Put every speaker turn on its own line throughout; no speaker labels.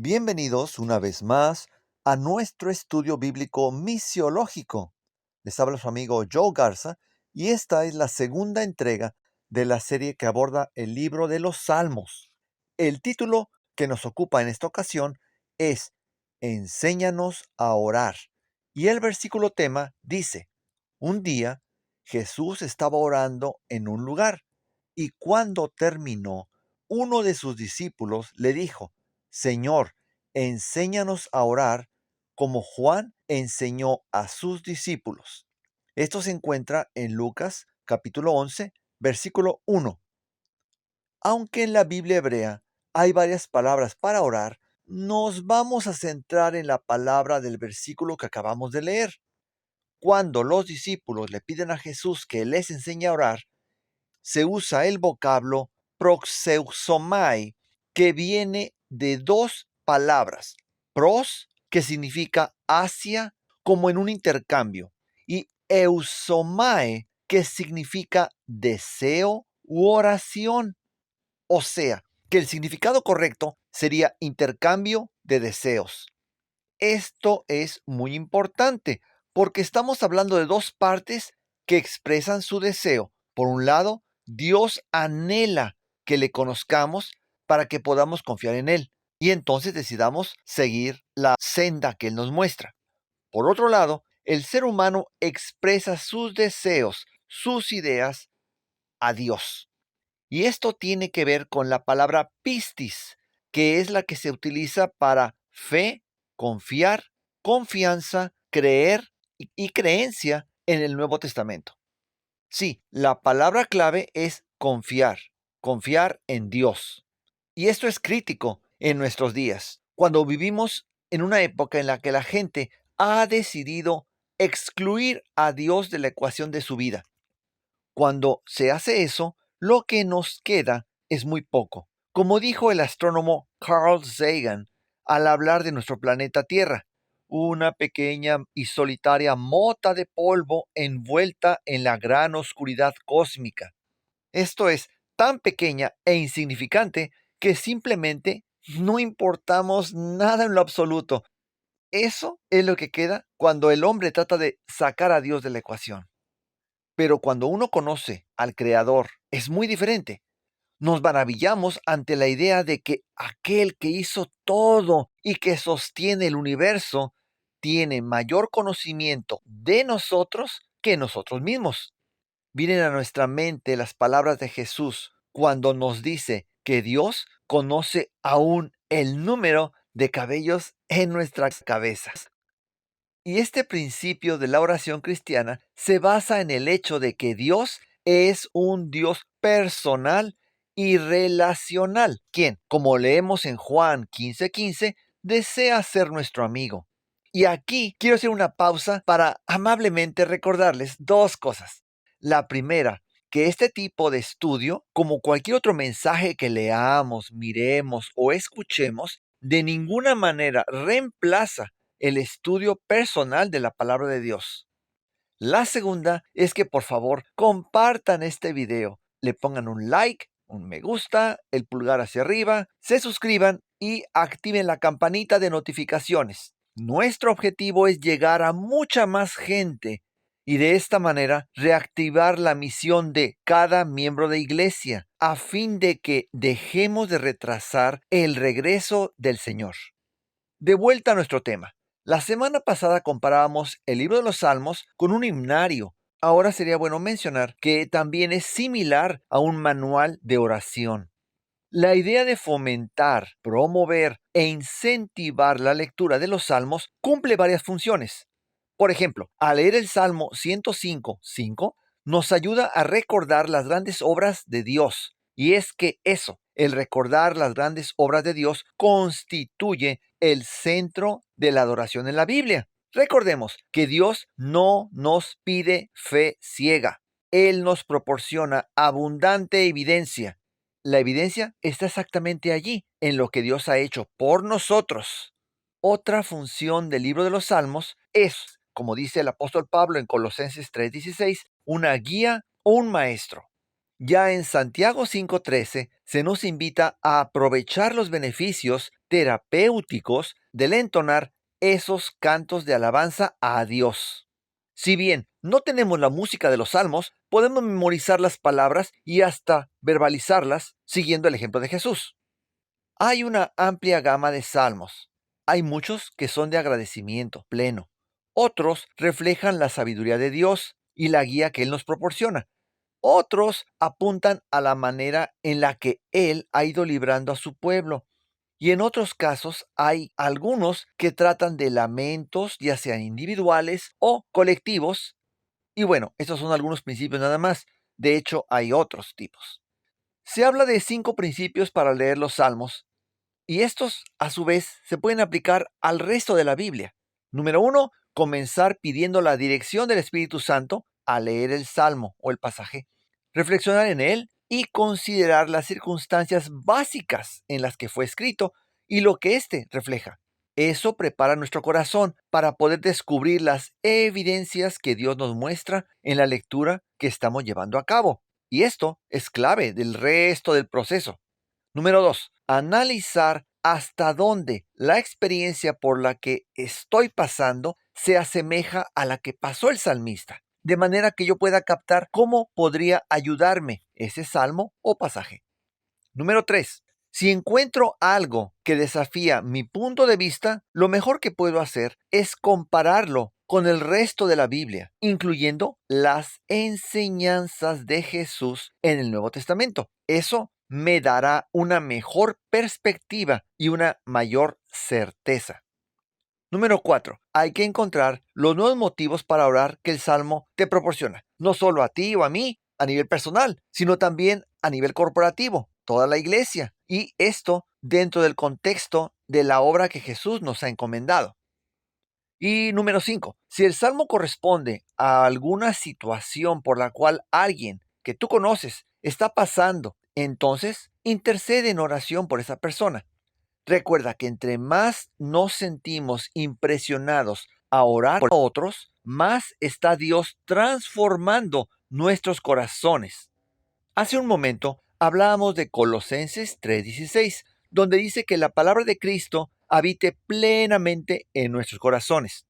Bienvenidos una vez más a nuestro estudio bíblico misiológico. Les habla su amigo Joe Garza y esta es la segunda entrega de la serie que aborda el libro de los Salmos. El título que nos ocupa en esta ocasión es Enséñanos a orar. Y el versículo tema dice, un día Jesús estaba orando en un lugar y cuando terminó, uno de sus discípulos le dijo, Señor, enséñanos a orar como Juan enseñó a sus discípulos. Esto se encuentra en Lucas capítulo 11, versículo 1. Aunque en la Biblia hebrea hay varias palabras para orar, nos vamos a centrar en la palabra del versículo que acabamos de leer. Cuando los discípulos le piden a Jesús que les enseñe a orar, se usa el vocablo proxeusomai, que viene de dos palabras. Pros, que significa hacia, como en un intercambio, y eusomai, que significa deseo u oración. O sea, que el significado correcto sería intercambio de deseos. Esto es muy importante porque estamos hablando de dos partes que expresan su deseo. Por un lado, Dios anhela que le conozcamos para que podamos confiar en Él y entonces decidamos seguir la senda que Él nos muestra. Por otro lado, el ser humano expresa sus deseos, sus ideas a Dios. Y esto tiene que ver con la palabra pistis, que es la que se utiliza para fe, confiar, confianza, creer y creencia en el Nuevo Testamento. Sí, la palabra clave es confiar, confiar en Dios. Y esto es crítico en nuestros días, cuando vivimos en una época en la que la gente ha decidido excluir a Dios de la ecuación de su vida. Cuando se hace eso, lo que nos queda es muy poco. Como dijo el astrónomo Carl Sagan al hablar de nuestro planeta Tierra, una pequeña y solitaria mota de polvo envuelta en la gran oscuridad cósmica. Esto es tan pequeña e insignificante que simplemente no importamos nada en lo absoluto. Eso es lo que queda cuando el hombre trata de sacar a Dios de la ecuación. Pero cuando uno conoce al Creador, es muy diferente. Nos maravillamos ante la idea de que aquel que hizo todo y que sostiene el universo tiene mayor conocimiento de nosotros que nosotros mismos. Vienen a nuestra mente las palabras de Jesús cuando nos dice que Dios conoce aún el número de cabellos en nuestras cabezas. Y este principio de la oración cristiana se basa en el hecho de que Dios es un Dios personal y relacional, quien, como leemos en Juan 15:15, desea ser nuestro amigo. Y aquí quiero hacer una pausa para amablemente recordarles dos cosas. La primera, que este tipo de estudio, como cualquier otro mensaje que leamos, miremos o escuchemos, de ninguna manera reemplaza el estudio personal de la palabra de Dios. La segunda es que por favor compartan este video, le pongan un like, un me gusta, el pulgar hacia arriba, se suscriban y activen la campanita de notificaciones. Nuestro objetivo es llegar a mucha más gente y de esta manera reactivar la misión de cada miembro de iglesia a fin de que dejemos de retrasar el regreso del Señor. De vuelta a nuestro tema. La semana pasada comparábamos el libro de los Salmos con un himnario. Ahora sería bueno mencionar que también es similar a un manual de oración. La idea de fomentar, promover e incentivar la lectura de los salmos cumple varias funciones. Por ejemplo, al leer el Salmo 105:5 nos ayuda a recordar las grandes obras de Dios. Y es que eso, el recordar las grandes obras de Dios, constituye el centro de la adoración en la Biblia. Recordemos que Dios no nos pide fe ciega. Él nos proporciona abundante evidencia. La evidencia está exactamente allí, en lo que Dios ha hecho por nosotros. Otra función del libro de los Salmos es, como dice el apóstol Pablo en Colosenses 3:16, una guía o un maestro. Ya en Santiago 5:13 se nos invita a aprovechar los beneficios terapéuticos del entonar esos cantos de alabanza a Dios. Si bien no tenemos la música de los salmos, podemos memorizar las palabras y hasta verbalizarlas siguiendo el ejemplo de Jesús. Hay una amplia gama de salmos. Hay muchos que son de agradecimiento pleno. Otros reflejan la sabiduría de Dios y la guía que Él nos proporciona. Otros apuntan a la manera en la que Él ha ido librando a su pueblo. Y en otros casos hay algunos que tratan de lamentos, ya sean individuales o colectivos. Y bueno, estos son algunos principios nada más. De hecho, hay otros tipos. Se habla de 5 principios para leer los salmos y estos, a su vez, se pueden aplicar al resto de la Biblia. Número 1, comenzar pidiendo la dirección del Espíritu Santo al leer el salmo o el pasaje, reflexionar en él y considerar las circunstancias básicas en las que fue escrito y lo que éste refleja. Eso prepara nuestro corazón para poder descubrir las evidencias que Dios nos muestra en la lectura que estamos llevando a cabo. Y esto es clave del resto del proceso. Número 2, analizar hasta dónde la experiencia por la que estoy pasando se asemeja a la que pasó el salmista, de manera que yo pueda captar cómo podría ayudarme ese salmo o pasaje. Número 3, si encuentro algo que desafía mi punto de vista, lo mejor que puedo hacer es compararlo con el resto de la Biblia, incluyendo las enseñanzas de Jesús en el Nuevo Testamento. Eso me dará una mejor perspectiva y una mayor certeza. Número 4. Hay que encontrar los nuevos motivos para orar que el Salmo te proporciona, no solo a ti o a mí a nivel personal, sino también a nivel corporativo, toda la iglesia, y esto dentro del contexto de la obra que Jesús nos ha encomendado. Y número 5. Si el Salmo corresponde a alguna situación por la cual alguien que tú conoces está pasando, entonces intercede en oración por esa persona. Recuerda que entre más nos sentimos impresionados a orar por otros, más está Dios transformando nuestros corazones. Hace un momento hablábamos de Colosenses 3:16, donde dice que la palabra de Cristo habite plenamente en nuestros corazones.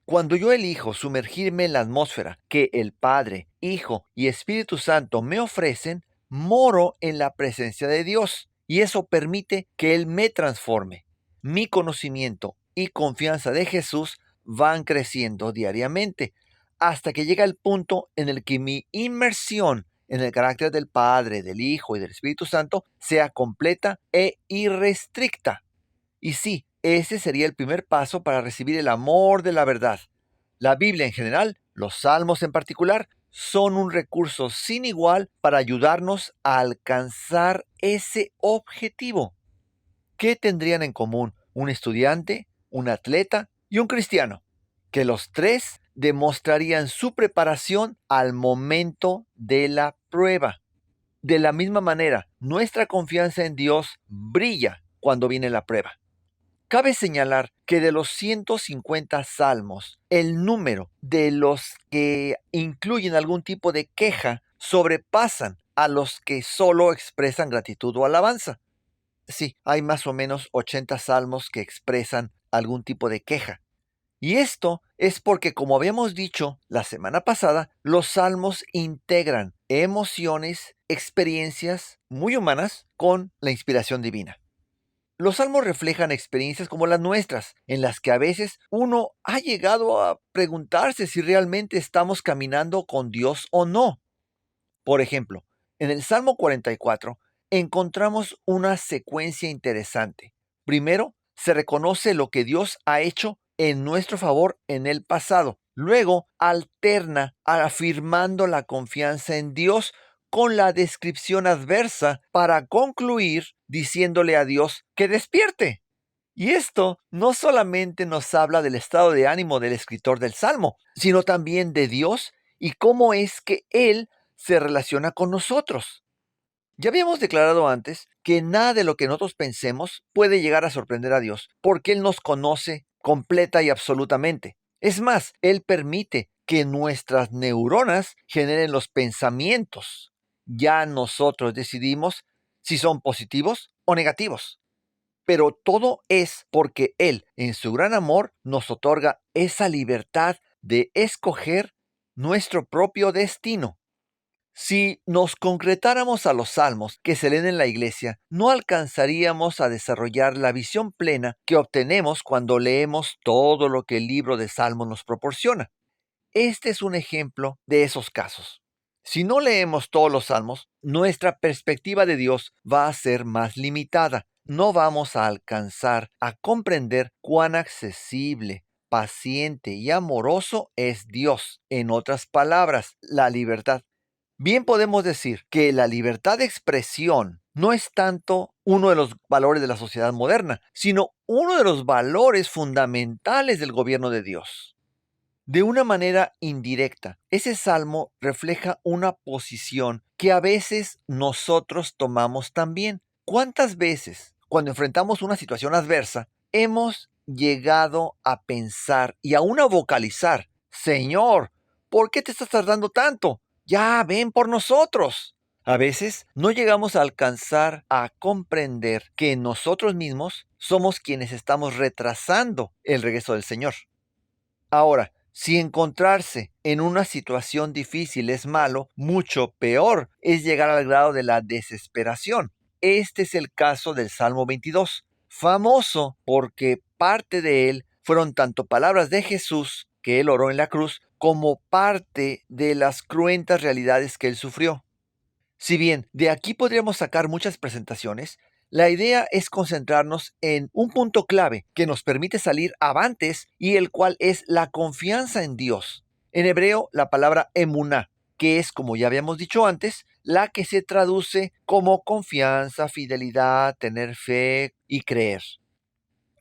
Cuando yo elijo sumergirme en la atmósfera que el Padre, Hijo y Espíritu Santo me ofrecen, moro en la presencia de Dios y eso permite que Él me transforme. Mi conocimiento y confianza de Jesús van creciendo diariamente hasta que llega el punto en el que mi inmersión en el carácter del Padre, del Hijo y del Espíritu Santo sea completa e irrestricta. Y sí, ese sería el primer paso para recibir el amor de la verdad. La Biblia en general, los salmos en particular, son un recurso sin igual para ayudarnos a alcanzar ese objetivo. ¿Qué tendrían en común un estudiante, un atleta y un cristiano? Que los tres demostrarían su preparación al momento de la prueba. De la misma manera, nuestra confianza en Dios brilla cuando viene la prueba. Cabe señalar que de los 150 salmos, el número de los que incluyen algún tipo de queja sobrepasan a los que solo expresan gratitud o alabanza. Sí, hay más o menos 80 salmos que expresan algún tipo de queja. Y esto es porque, como habíamos dicho la semana pasada, los salmos integran emociones, experiencias muy humanas con la inspiración divina. Los salmos reflejan experiencias como las nuestras, en las que a veces uno ha llegado a preguntarse si realmente estamos caminando con Dios o no. Por ejemplo, en el Salmo 44 encontramos una secuencia interesante. Primero, se reconoce lo que Dios ha hecho en nuestro favor en el pasado. Luego, alterna afirmando la confianza en Dios con la descripción adversa para concluir diciéndole a Dios que despierte. Y esto no solamente nos habla del estado de ánimo del escritor del Salmo, sino también de Dios y cómo es que Él se relaciona con nosotros. Ya habíamos declarado antes que nada de lo que nosotros pensemos puede llegar a sorprender a Dios, porque Él nos conoce completa y absolutamente. Es más, Él permite que nuestras neuronas generen los pensamientos. Ya nosotros decidimos si son positivos o negativos. Pero todo es porque Él, en su gran amor, nos otorga esa libertad de escoger nuestro propio destino. Si nos concretáramos a los salmos que se leen en la iglesia, no alcanzaríamos a desarrollar la visión plena que obtenemos cuando leemos todo lo que el libro de Salmos nos proporciona. Este es un ejemplo de esos casos. Si no leemos todos los salmos, nuestra perspectiva de Dios va a ser más limitada. No vamos a alcanzar a comprender cuán accesible, paciente y amoroso es Dios. En otras palabras, la libertad. Bien podemos decir que la libertad de expresión no es tanto uno de los valores de la sociedad moderna, sino uno de los valores fundamentales del gobierno de Dios. De una manera indirecta, ese salmo refleja una posición que a veces nosotros tomamos también. ¿Cuántas veces, cuando enfrentamos una situación adversa, hemos llegado a pensar y aún a vocalizar: Señor, ¿por qué te estás tardando tanto? Ya, ven por nosotros. A veces no llegamos a alcanzar a comprender que nosotros mismos somos quienes estamos retrasando el regreso del Señor. Ahora, si encontrarse en una situación difícil es malo, mucho peor es llegar al grado de la desesperación. Este es el caso del Salmo 22, famoso porque parte de él fueron tanto palabras de Jesús, que él oró en la cruz, como parte de las cruentas realidades que él sufrió. Si bien de aquí podríamos sacar muchas presentaciones, la idea es concentrarnos en un punto clave que nos permite salir avantes y el cual es la confianza en Dios. En hebreo, la palabra emuná, que es, como ya habíamos dicho antes, la que se traduce como confianza, fidelidad, tener fe y creer.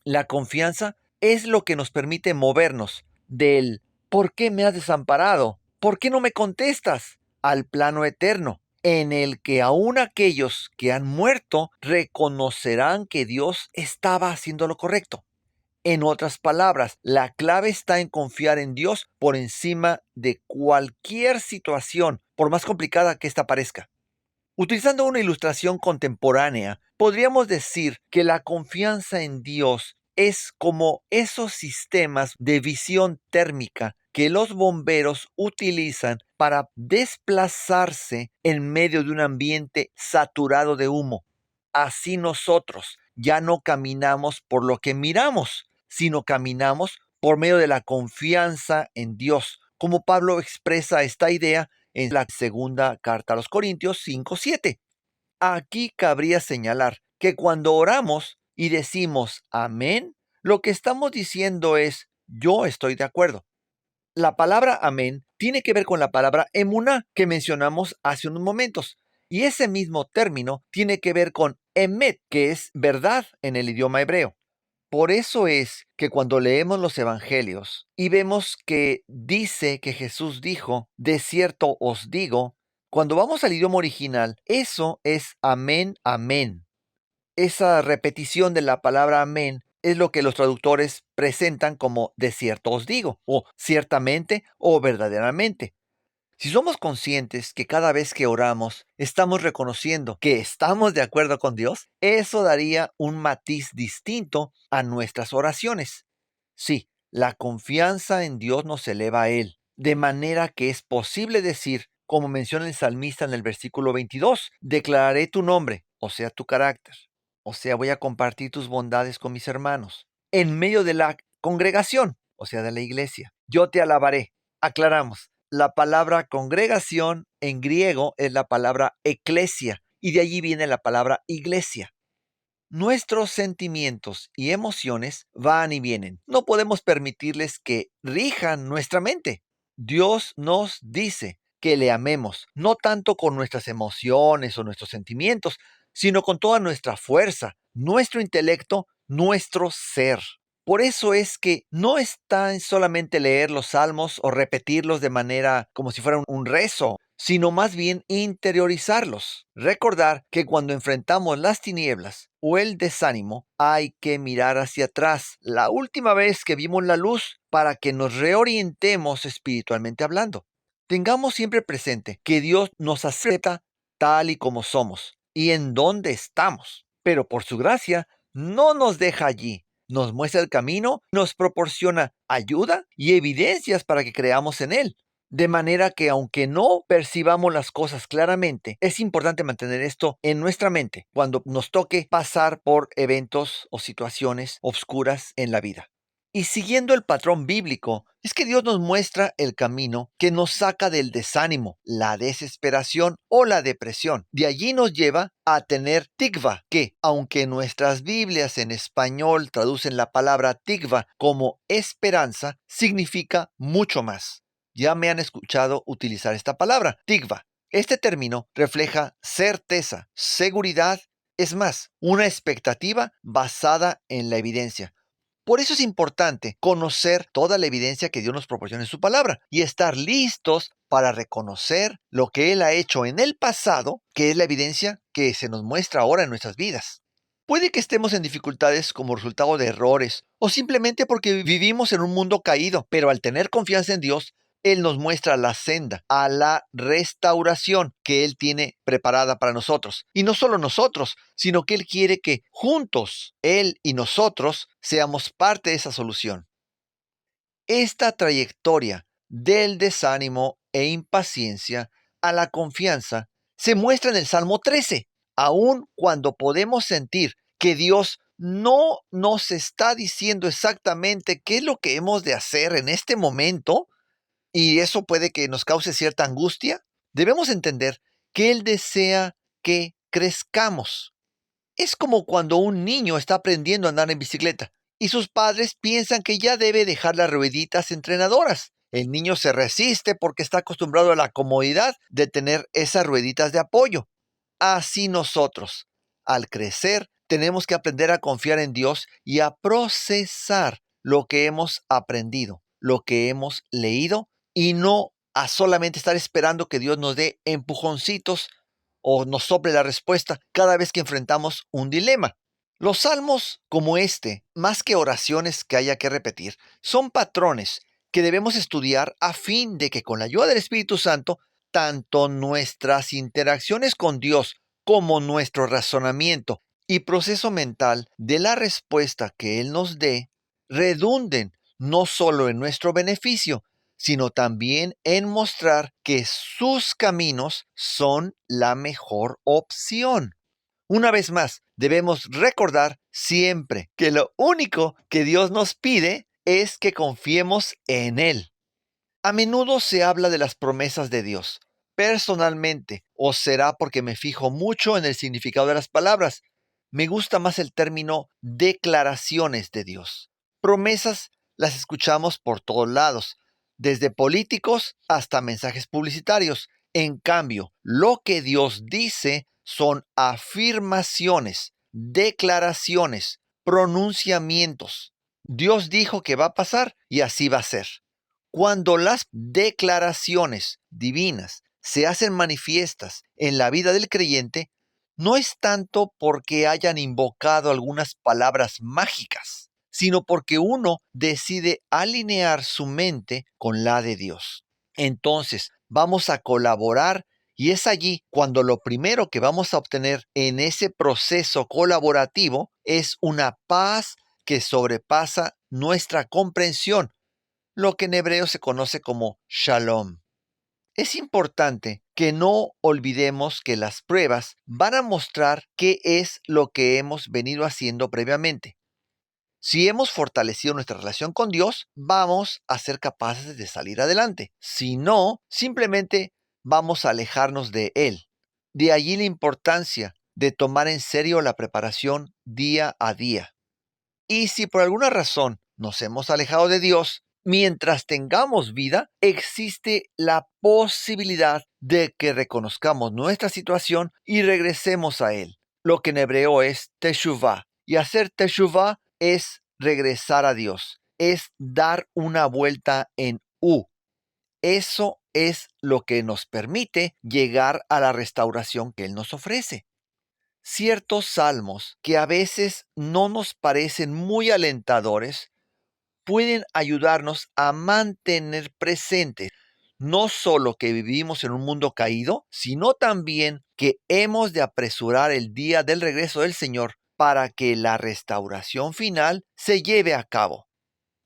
La confianza es lo que nos permite movernos del ¿por qué me has desamparado? ¿Por qué no me contestas? Al plano eterno, en el que aún aquellos que han muerto reconocerán que Dios estaba haciendo lo correcto. En otras palabras, la clave está en confiar en Dios por encima de cualquier situación, por más complicada que ésta parezca. Utilizando una ilustración contemporánea, podríamos decir que la confianza en Dios es como esos sistemas de visión térmica que los bomberos utilizan para desplazarse en medio de un ambiente saturado de humo. Así nosotros ya no caminamos por lo que miramos, sino caminamos por medio de la confianza en Dios, como Pablo expresa esta idea en la segunda carta a los Corintios 5:7. Aquí cabría señalar que cuando oramos y decimos amén, lo que estamos diciendo es yo estoy de acuerdo. La palabra amén tiene que ver con la palabra emuná que mencionamos hace unos momentos. Y ese mismo término tiene que ver con emet, que es verdad en el idioma hebreo. Por eso es que cuando leemos los evangelios y vemos que dice que Jesús dijo, de cierto os digo, cuando vamos al idioma original, eso es amén, amén. Esa repetición de la palabra amén es lo que los traductores presentan como de cierto os digo, o ciertamente o verdaderamente. Si somos conscientes que cada vez que oramos estamos reconociendo que estamos de acuerdo con Dios, eso daría un matiz distinto a nuestras oraciones. Sí, la confianza en Dios nos eleva a Él, de manera que es posible decir, como menciona el salmista en el versículo 22, declararé tu nombre, o sea, tu carácter. O sea, voy a compartir tus bondades con mis hermanos. En medio de la congregación, o sea, de la iglesia, yo te alabaré. Aclaramos. La palabra congregación en griego es la palabra eclesia y de allí viene la palabra iglesia. Nuestros sentimientos y emociones van y vienen. No podemos permitirles que rijan nuestra mente. Dios nos dice que le amemos, no tanto con nuestras emociones o nuestros sentimientos, sino con toda nuestra fuerza, nuestro intelecto, nuestro ser. Por eso es que no está en solamente leer los salmos o repetirlos de manera como si fuera un rezo, sino más bien interiorizarlos. Recordar que cuando enfrentamos las tinieblas o el desánimo, hay que mirar hacia atrás, la última vez que vimos la luz, para que nos reorientemos espiritualmente hablando. Tengamos siempre presente que Dios nos acepta tal y como somos y en dónde estamos. Pero por su gracia, no nos deja allí. Nos muestra el camino, nos proporciona ayuda y evidencias para que creamos en Él. De manera que aunque no percibamos las cosas claramente, es importante mantener esto en nuestra mente cuando nos toque pasar por eventos o situaciones oscuras en la vida. Y siguiendo el patrón bíblico, es que Dios nos muestra el camino que nos saca del desánimo, la desesperación o la depresión. De allí nos lleva a tener tikva, que aunque nuestras Biblias en español traducen la palabra tikva como esperanza, significa mucho más. Ya me han escuchado utilizar esta palabra, tikva. Este término refleja certeza, seguridad, es más, una expectativa basada en la evidencia. Por eso es importante conocer toda la evidencia que Dios nos proporciona en su palabra y estar listos para reconocer lo que Él ha hecho en el pasado, que es la evidencia que se nos muestra ahora en nuestras vidas. Puede que estemos en dificultades como resultado de errores o simplemente porque vivimos en un mundo caído, pero al tener confianza en Dios, Él nos muestra la senda a la restauración que Él tiene preparada para nosotros. Y no solo nosotros, sino que Él quiere que juntos, Él y nosotros, seamos parte de esa solución. Esta trayectoria del desánimo e impaciencia a la confianza se muestra en el Salmo 13, aun cuando podemos sentir que Dios no nos está diciendo exactamente qué es lo que hemos de hacer en este momento, y eso puede que nos cause cierta angustia. Debemos entender que Él desea que crezcamos. Es como cuando un niño está aprendiendo a andar en bicicleta y sus padres piensan que ya debe dejar las rueditas entrenadoras. El niño se resiste porque está acostumbrado a la comodidad de tener esas rueditas de apoyo. Así nosotros, al crecer, tenemos que aprender a confiar en Dios y a procesar lo que hemos aprendido, lo que hemos leído, y no a solamente estar esperando que Dios nos dé empujoncitos o nos sople la respuesta cada vez que enfrentamos un dilema. Los salmos como este, más que oraciones que haya que repetir, son patrones que debemos estudiar a fin de que con la ayuda del Espíritu Santo, tanto nuestras interacciones con Dios como nuestro razonamiento y proceso mental de la respuesta que Él nos dé, redunden no solo en nuestro beneficio, sino también en mostrar que sus caminos son la mejor opción. Una vez más, debemos recordar siempre que lo único que Dios nos pide es que confiemos en Él. A menudo se habla de las promesas de Dios. Personalmente, o será porque me fijo mucho en el significado de las palabras, me gusta más el término declaraciones de Dios. Promesas las escuchamos por todos lados, desde políticos hasta mensajes publicitarios. En cambio, lo que Dios dice son afirmaciones, declaraciones, pronunciamientos. Dios dijo que va a pasar y así va a ser. Cuando las declaraciones divinas se hacen manifiestas en la vida del creyente, no es tanto porque hayan invocado algunas palabras mágicas, sino porque uno decide alinear su mente con la de Dios. Entonces, vamos a colaborar y es allí cuando lo primero que vamos a obtener en ese proceso colaborativo es una paz que sobrepasa nuestra comprensión, lo que en hebreo se conoce como shalom. Es importante que no olvidemos que las pruebas van a mostrar qué es lo que hemos venido haciendo previamente. Si hemos fortalecido nuestra relación con Dios, vamos a ser capaces de salir adelante. Si no, simplemente vamos a alejarnos de Él. De allí la importancia de tomar en serio la preparación día a día. Y si por alguna razón nos hemos alejado de Dios, mientras tengamos vida, existe la posibilidad de que reconozcamos nuestra situación y regresemos a Él, lo que en hebreo es teshuvah. Y hacer teshuvah es regresar a Dios, es dar una vuelta en U. Eso es lo que nos permite llegar a la restauración que Él nos ofrece. Ciertos salmos que a veces no nos parecen muy alentadores pueden ayudarnos a mantener presente no solo que vivimos en un mundo caído, sino también que hemos de apresurar el día del regreso del Señor para que la restauración final se lleve a cabo.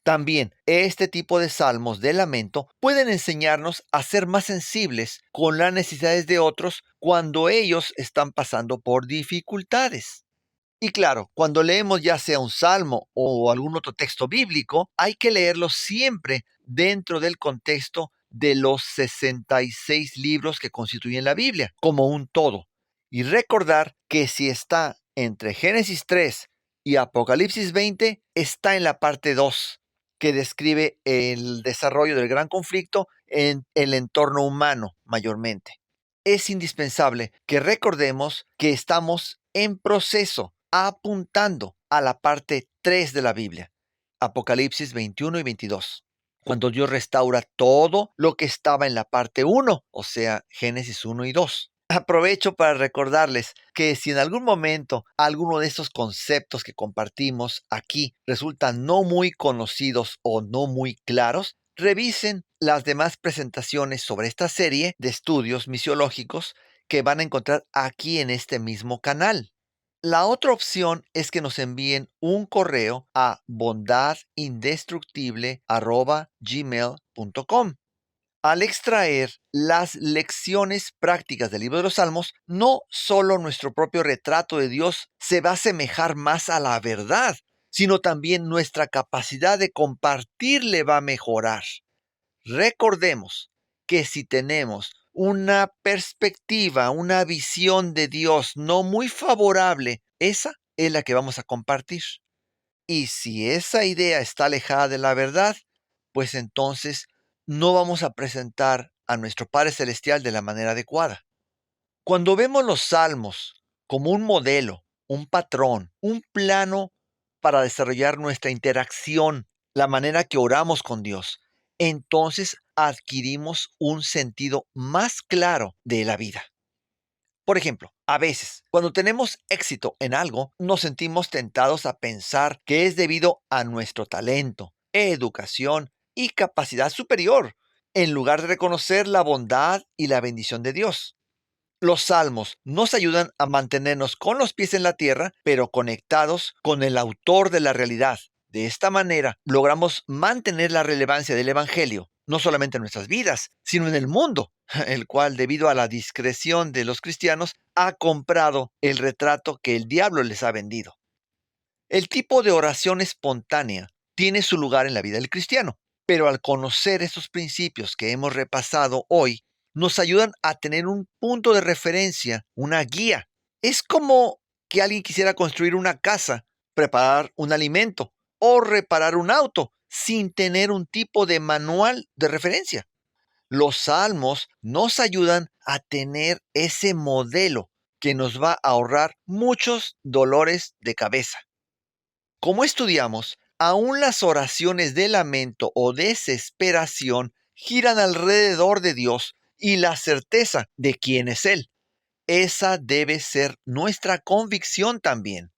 También este tipo de salmos de lamento pueden enseñarnos a ser más sensibles con las necesidades de otros cuando ellos están pasando por dificultades. Y claro, cuando leemos ya sea un salmo o algún otro texto bíblico, hay que leerlo siempre dentro del contexto de los 66 libros que constituyen la Biblia, como un todo. Y recordar que si está entre Génesis 3 y Apocalipsis 20, está en la parte 2, que describe el desarrollo del gran conflicto en el entorno humano mayormente. Es indispensable que recordemos que estamos en proceso, apuntando a la parte 3 de la Biblia, Apocalipsis 21 y 22, cuando Dios restaura todo lo que estaba en la parte 1, o sea, Génesis 1 y 2. Aprovecho para recordarles que si en algún momento alguno de estos conceptos que compartimos aquí resultan no muy conocidos o no muy claros, revisen las demás presentaciones sobre esta serie de estudios misiológicos que van a encontrar aquí en este mismo canal. La otra opción es que nos envíen un correo a bondadindestructible@gmail.com. Al extraer las lecciones prácticas del libro de los Salmos, no solo nuestro propio retrato de Dios se va a asemejar más a la verdad, sino también nuestra capacidad de compartirle va a mejorar. Recordemos que si tenemos una perspectiva, una visión de Dios no muy favorable, esa es la que vamos a compartir. Y si esa idea está alejada de la verdad, pues entonces no vamos a presentar a nuestro Padre Celestial de la manera adecuada. Cuando vemos los salmos como un modelo, un patrón, un plano para desarrollar nuestra interacción, la manera que oramos con Dios, entonces adquirimos un sentido más claro de la vida. Por ejemplo, a veces, cuando tenemos éxito en algo, nos sentimos tentados a pensar que es debido a nuestro talento, educación y capacidad superior, en lugar de reconocer la bondad y la bendición de Dios. Los salmos nos ayudan a mantenernos con los pies en la tierra, pero conectados con el autor de la realidad. De esta manera, logramos mantener la relevancia del Evangelio, no solamente en nuestras vidas, sino en el mundo, el cual, debido a la discreción de los cristianos, ha comprado el retrato que el diablo les ha vendido. El tipo de oración espontánea tiene su lugar en la vida del cristiano, pero al conocer estos principios que hemos repasado hoy, nos ayudan a tener un punto de referencia, una guía. Es como que alguien quisiera construir una casa, preparar un alimento o reparar un auto sin tener un tipo de manual de referencia. Los salmos nos ayudan a tener ese modelo que nos va a ahorrar muchos dolores de cabeza. Como estudiamos, aún las oraciones de lamento o desesperación giran alrededor de Dios y la certeza de quién es Él. Esa debe ser nuestra convicción también.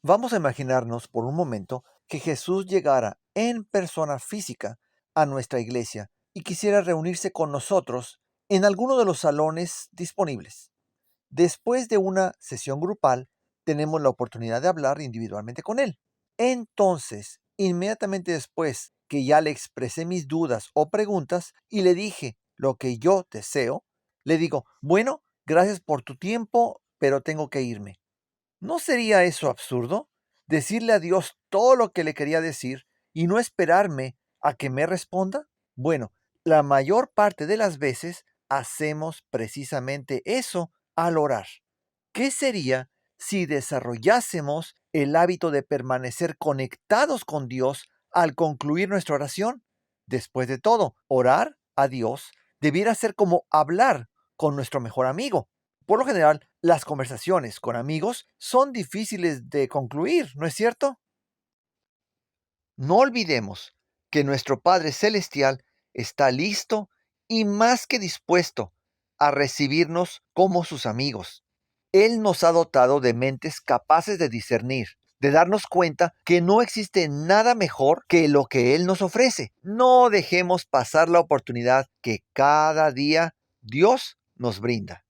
Vamos a imaginarnos por un momento que Jesús llegara en persona física a nuestra iglesia y quisiera reunirse con nosotros en alguno de los salones disponibles. Después de una sesión grupal, tenemos la oportunidad de hablar individualmente con Él. Entonces, inmediatamente después que ya le expresé mis dudas o preguntas y le dije lo que yo deseo, le digo, bueno, gracias por tu tiempo, pero tengo que irme. ¿No sería eso absurdo? Decirle a Dios todo lo que le quería decir y no esperarme a que me responda. Bueno, la mayor parte de las veces hacemos precisamente eso al orar. ¿Qué sería si desarrollásemos el hábito de permanecer conectados con Dios al concluir nuestra oración? Después de todo, orar a Dios debiera ser como hablar con nuestro mejor amigo. Por lo general, las conversaciones con amigos son difíciles de concluir, ¿no es cierto? No olvidemos que nuestro Padre Celestial está listo y más que dispuesto a recibirnos como sus amigos. Él nos ha dotado de mentes capaces de discernir, de darnos cuenta que no existe nada mejor que lo que Él nos ofrece. No dejemos pasar la oportunidad que cada día Dios nos brinda.